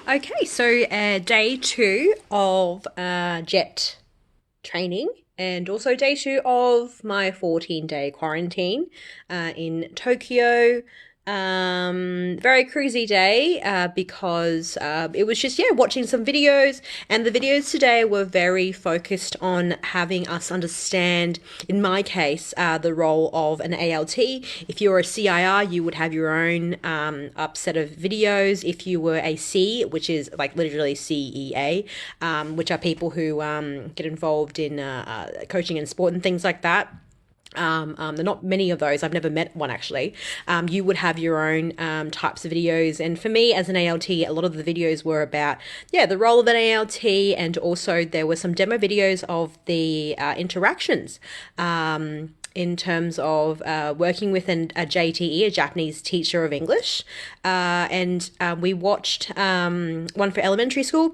Okay, so day two of jet training, and also day two of my 14-day quarantine in Tokyo. Very cruisy day because it was just, yeah, watching some videos, and the videos today were very focused on having us understand, in my case, the role of an ALT. If you're a CIR, you would have your own up set of videos. If you were a C, which is like literally CEA, which are people who get involved in coaching and sport and things like that. There are not many of those. I've never met one actually. You would have your own types of videos. And for me as an ALT, a lot of the videos were about, yeah, the role of an ALT. And also there were some demo videos of the interactions. In terms of working with a JTE, a Japanese teacher of English. And we watched one for elementary school,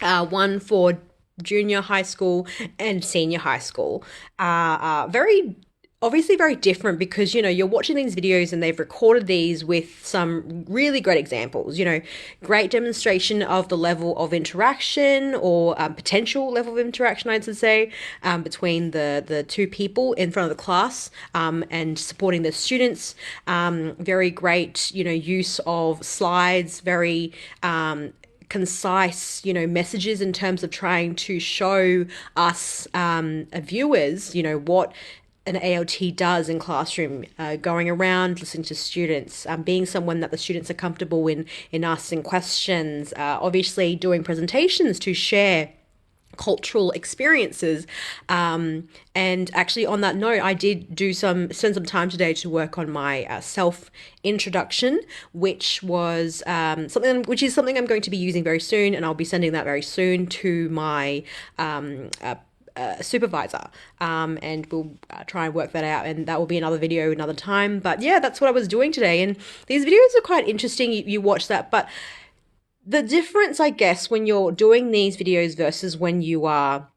one for junior high school, and senior high school. Very obviously very different because you're watching these videos and they've recorded these with some really great examples, great demonstration of the level of interaction or potential level of interaction, I should say, between the two people in front of the class, and supporting the students. Very great use of slides, very concise, messages in terms of trying to show us viewers, what an ALT does in classroom, going around, listening to students, being someone that the students are comfortable in asking questions, obviously doing presentations to share cultural experiences. And actually, on that note, I did spend some time today to work on my self introduction, which was something I'm going to be using very soon, and I'll be sending that very soon to my supervisor, and we'll try and work that out, and that will be another video another time. But yeah, that's what I was doing today, and these videos are quite interesting. You watch that, but the difference, I guess, when you're doing these videos versus when you are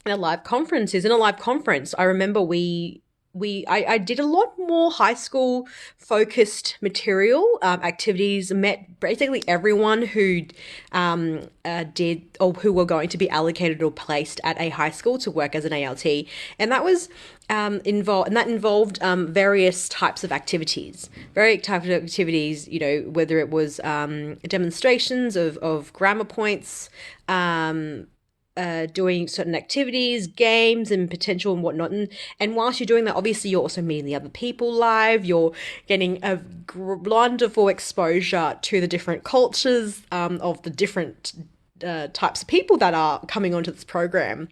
in a live conference is, in a live conference, I remember I did a lot more high school focused material, activities, met basically everyone who did, or who were going to be allocated or placed at a high school to work as an ALT. And that was involved various types of activities, whether it was demonstrations of grammar points, doing certain activities, games, and potential and whatnot. And whilst you're doing that, obviously you're also meeting the other people live. You're getting a wonderful exposure to the different cultures, of the different types of people that are coming onto this program.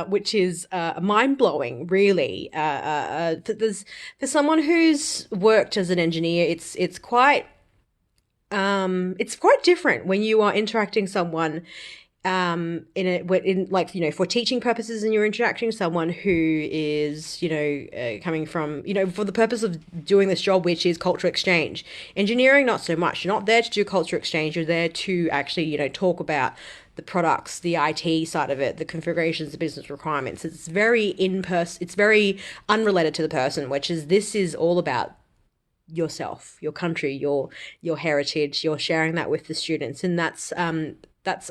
Which is mind blowing, really. For someone who's worked as an engineer, it's quite different when you are interacting someone for teaching purposes, and you're interacting with someone who is coming from, for the purpose of doing this job, which is cultural exchange. Engineering, not so much. You're not there to do cultural exchange. You're there to actually talk about the products, the IT side of it, the configurations, the business requirements. It's very in person. It's very unrelated to the person, this is all about yourself, your country, your heritage. You're sharing that with the students, and that's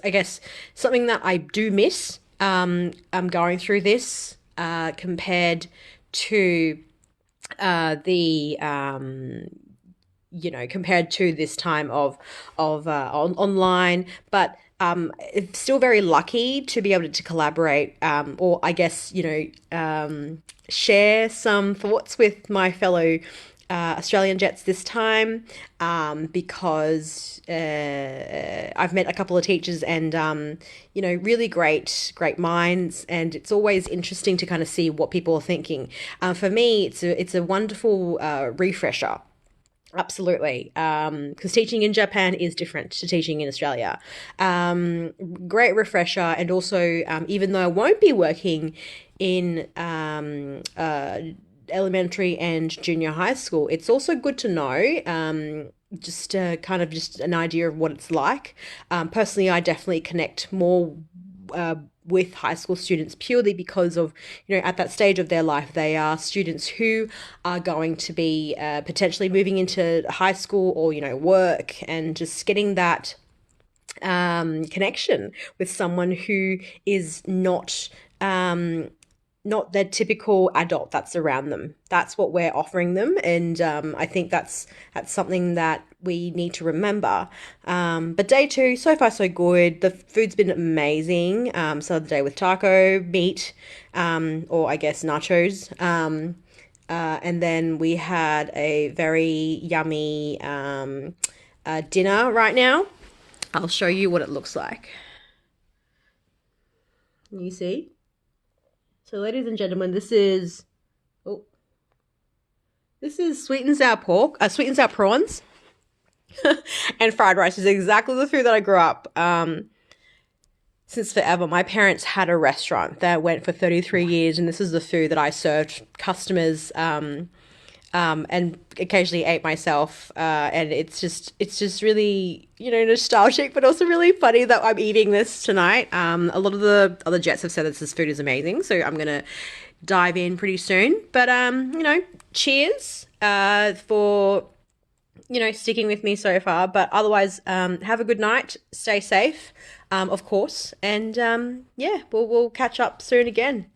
I guess something that I do miss. I'm going through this compared to the compared to this time of online, but it's still very lucky to be able to collaborate, or I guess share some thoughts with my fellow Australian Jets this time, because I've met a couple of teachers, and really great minds, and it's always interesting to kind of see what people are thinking. For me, it's a wonderful refresher. Absolutely. Because teaching in Japan is different to teaching in Australia. Great refresher. And also, even though I won't be working in elementary and junior high school, it's also good to know, just kind of just an idea of what it's like. Personally, I definitely connect more with high school students purely because of, at that stage of their life, they are students who are going to be potentially moving into high school or, work, and just getting that connection with someone who is not the typical adult that's around them. That's what we're offering them, and I think that's something that we need to remember. But day two, so far so good. The food's been amazing. Started the day with taco meat, or I guess nachos, and then we had a very yummy dinner right now. I'll show you what it looks like. You see? So, ladies and gentlemen, this is sweet and sour pork, sweet and sour prawns, and fried rice. Is exactly the food that I grew up since forever. My parents had a restaurant that went for 33 years, and this is the food that I served customers, and occasionally ate myself. And it's just really, nostalgic, but also really funny that I'm eating this tonight. A lot of the other Jets have said that this food is amazing, so I'm gonna dive in pretty soon. But cheers for sticking with me so far. But otherwise, have a good night, stay safe, of course, and yeah, we'll catch up soon again.